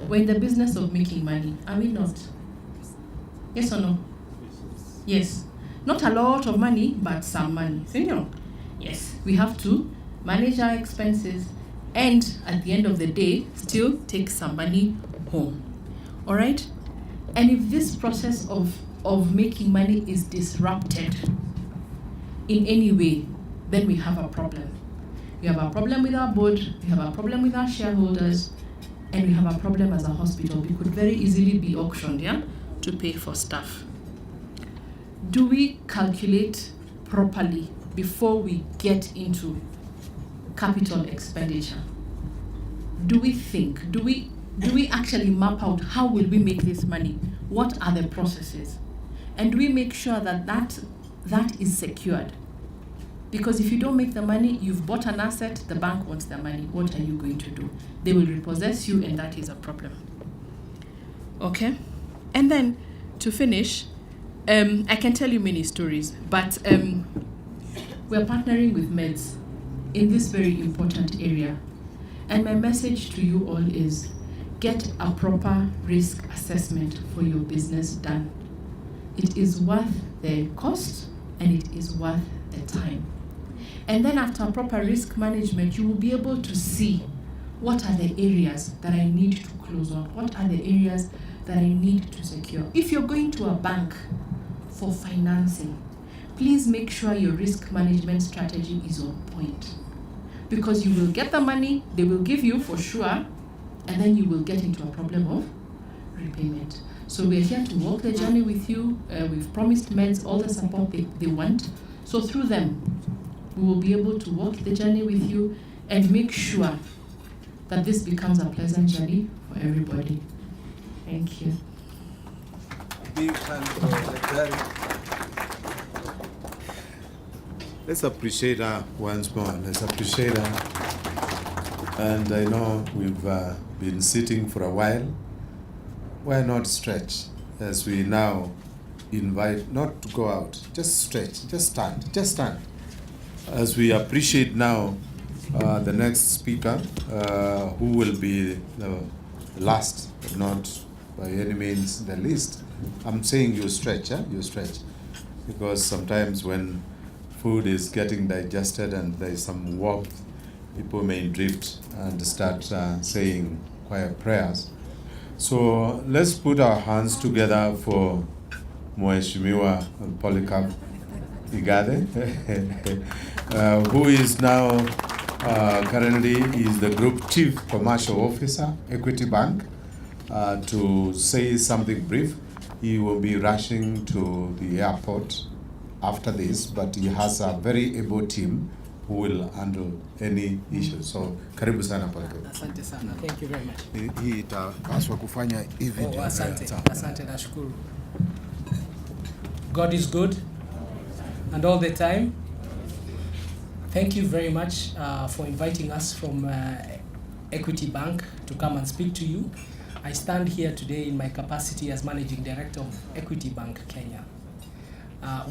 We're in the business of making money, are we not? Yes or no? Yes. Not a lot of money, but some money. Senor? Yes. We have to manage our expenses and at the end of the day, still take some money home. All right? And if this process of making money is disrupted in any way, then we have a problem. We have a problem with our board, we have a problem with our shareholders, and we have a problem as a hospital. We could very easily be auctioned, yeah, to pay for stuff. Do we calculate properly before we get into capital expenditure? Do we think? Do we actually map out how will we make this money? What are the processes? And do we make sure that that is secured? Because if you don't make the money, you've bought an asset, the bank wants the money. What are you going to do? They will repossess you, and that is a problem. Okay? And then, to finish, I can tell you many stories, but we're partnering with Meds in this very important area. And my message to you all is, get a proper risk assessment for your business done. It is worth the cost, and it is worth the time. And then after proper risk management, you will be able to see what are the areas that I need to close on, what are the areas that I need to secure. If you're going to a bank for financing, please make sure your risk management strategy is on point. Because you will get the money, they will give you for sure, and then you will get into a problem of repayment. So we're here to walk the journey with you. We've promised Meds all the support they want. So through them, we will be able to walk the journey with you and make sure that this becomes a pleasant journey for everybody. Thank you. Big hand for Daktari. Let's appreciate her once more. Let's appreciate her. And I know we've been sitting for a while. Why not stretch as we now invite, not to go out, just stretch, just stand. As we appreciate now the next speaker, who will be the last, but not by any means the least. I'm saying you stretch, you stretch. Because sometimes when food is getting digested and there's some warmth, people may drift and start saying quiet prayers. So let's put our hands together for Mheshimiwa Polycarp Igade, who is now currently is the Group Chief Commercial Officer, Equity Bank, to say something brief. He will be rushing to the airport after this, but he has a very able team who will handle any issue. So karibu sana Polycarp. Asante sana. Thank you very much. Hii itapaswa kufanya hivi. Asante nashukuru. God is good and all the time. Thank you very much for inviting us from Equity Bank to come and speak to you. I stand here today in my capacity as Managing Director of Equity Bank Kenya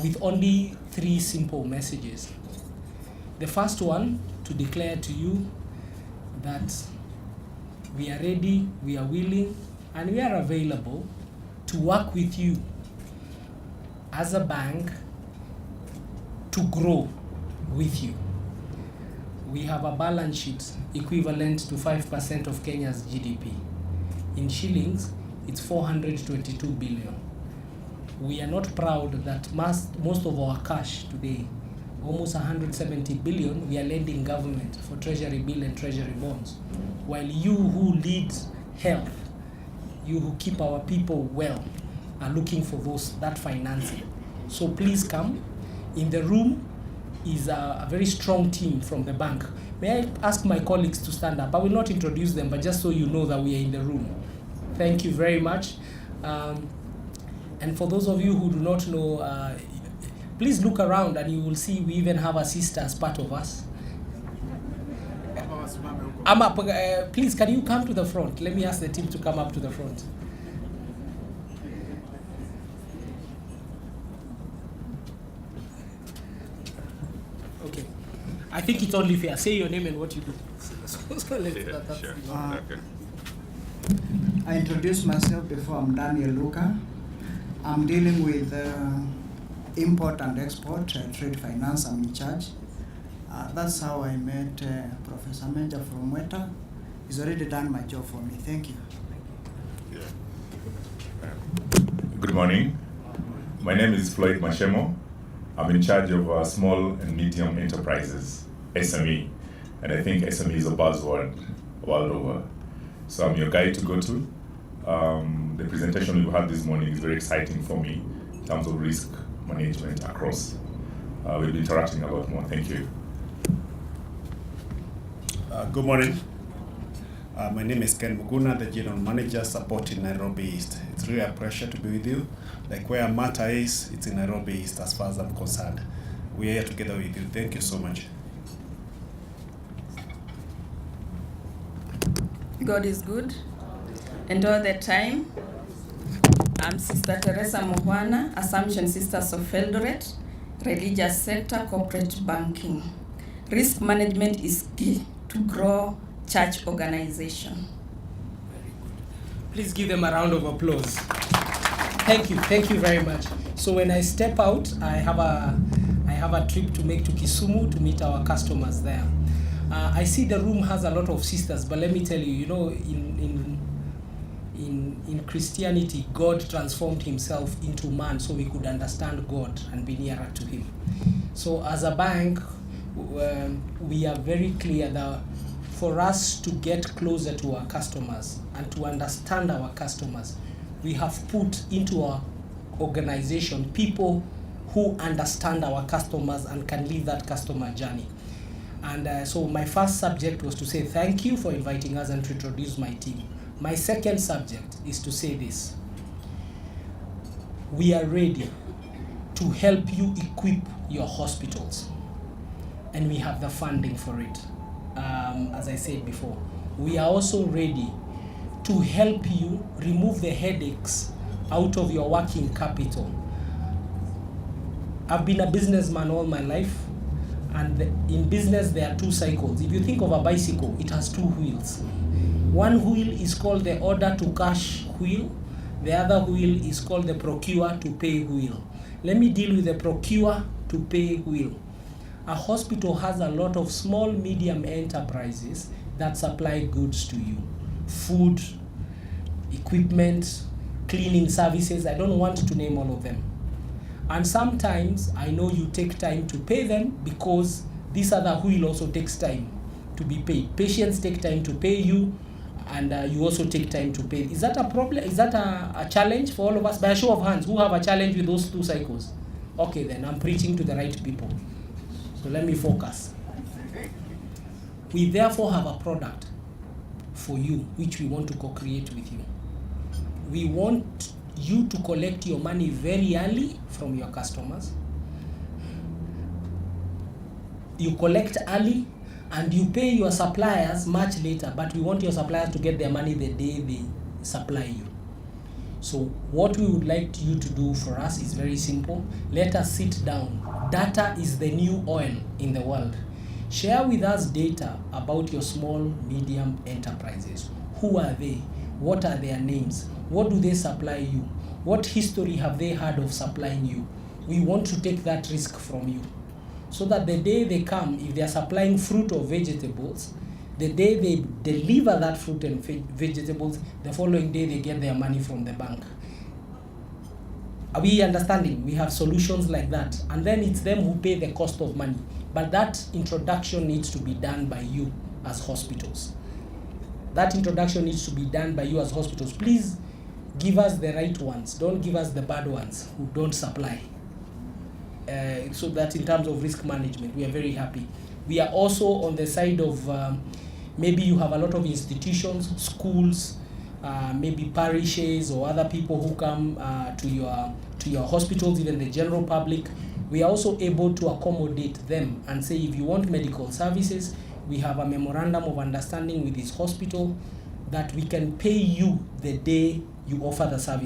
with only 3 simple messages. The first one, to declare to you that we are ready, we are willing, and we are available to work with you as a bank to grow with you. We have a balance sheet equivalent to 5% of Kenya's GDP. In shillings, it's 422 billion. We are not proud that most of our cash today, almost 170 billion, we are lending government for treasury bill and treasury bonds. While you who lead health, you who keep our people well, are looking for that financing. So please come. In the room is a very strong team from the bank. May I ask my colleagues to stand up? I will not introduce them, but just so you know that we are in the room. Thank you very much. And for those of you who do not know, please look around and you will see we even have a sister as part of us. Please, can you come to the front? Let me ask the team to come up to the front. Okay. I think it's only fair. Say your name and what you do. Sure. Okay. I introduce myself before. I'm Daniel Luca. I'm dealing with import and export, trade finance. I'm in charge. That's how I met Professor Major from Weta. He's already done my job for me. Thank you. Good morning. My name is Floyd Mashemo. I'm in charge of small and medium enterprises, SME. And I think SME is a buzzword world over. So I'm your guy to go to. The presentation we had this morning is very exciting for me in terms of risk management across. We'll be interacting a lot more. Thank you. Good morning. My name is Ken Muguna, the General Manager supporting Nairobi East. It's really a pleasure to be with you. Like where Mata is, it's in Nairobi East as far as I'm concerned. We are here together with you. Thank you so much. God is good, and all the time. I'm Sister Teresa Muhwana, Assumption Sisters of Eldoret, Religious Sector, Corporate Banking. Risk management is key to grow church organization. Very good. Please give them a round of applause. Thank you very much. So when I step out, I have a trip to make to Kisumu to meet our customers there. I see the room has a lot of sisters, but let me tell you, in Christianity, God transformed himself into man so we could understand God and be nearer to him. So as a bank, we are very clear that for us to get closer to our customers and to understand our customers, we have put into our organization people who understand our customers and can lead that customer journey. And so my first subject was to say thank you for inviting us and to introduce my team. My second subject is to say this. We are ready to help you equip your hospitals, and we have the funding for it. As I said before, we are also ready to help you remove the headaches out of your working capital. I've been a businessman all my life, and in business there are two cycles. If you think of a bicycle, it has two wheels. One wheel is called the order to cash wheel. The other wheel is called the procure to pay wheel. Let me deal with the procure to pay wheel. A hospital has a lot of small, medium enterprises that supply goods to you. Food, equipment, cleaning services. I don't want to name all of them. And sometimes I know you take time to pay them because this other wheel also takes time to be paid. Patients take time to pay you, and you also take time to pay. Is that a problem? Is that a challenge for all of us? By a show of hands, who have a challenge with those two cycles? Okay, then I'm preaching to the right people. So let me focus. We therefore have a product for you which we want to co-create with you. We want you to collect your money very early from your customers. You collect early and you pay your suppliers much later, but we want your suppliers to get their money the day they supply you. So what we would like you to do for us is very simple. Let us sit down. Data is the new oil in the world. Share with us data about your small, medium enterprises. Who are they? What are their names? What do they supply you? What history have they had of supplying you? We want to take that risk from you, so that the day they come, if they are supplying fruit or vegetables, the day they deliver that fruit and vegetables, the following day they get their money from the bank. Are we understanding? We have solutions like that. And then it's them who pay the cost of money. But that introduction needs to be done by you as hospitals. That introduction needs to be done by you as hospitals. Please give us the right ones. Don't give us the bad ones who don't supply. So that in terms of risk management, we are very happy. We are also on the side of maybe you have a lot of institutions, schools, maybe parishes or other people who come to your hospitals, even the general public. We are also able to accommodate them and say, if you want medical services, we have a memorandum of understanding with this hospital that we can pay you the day you offer the service.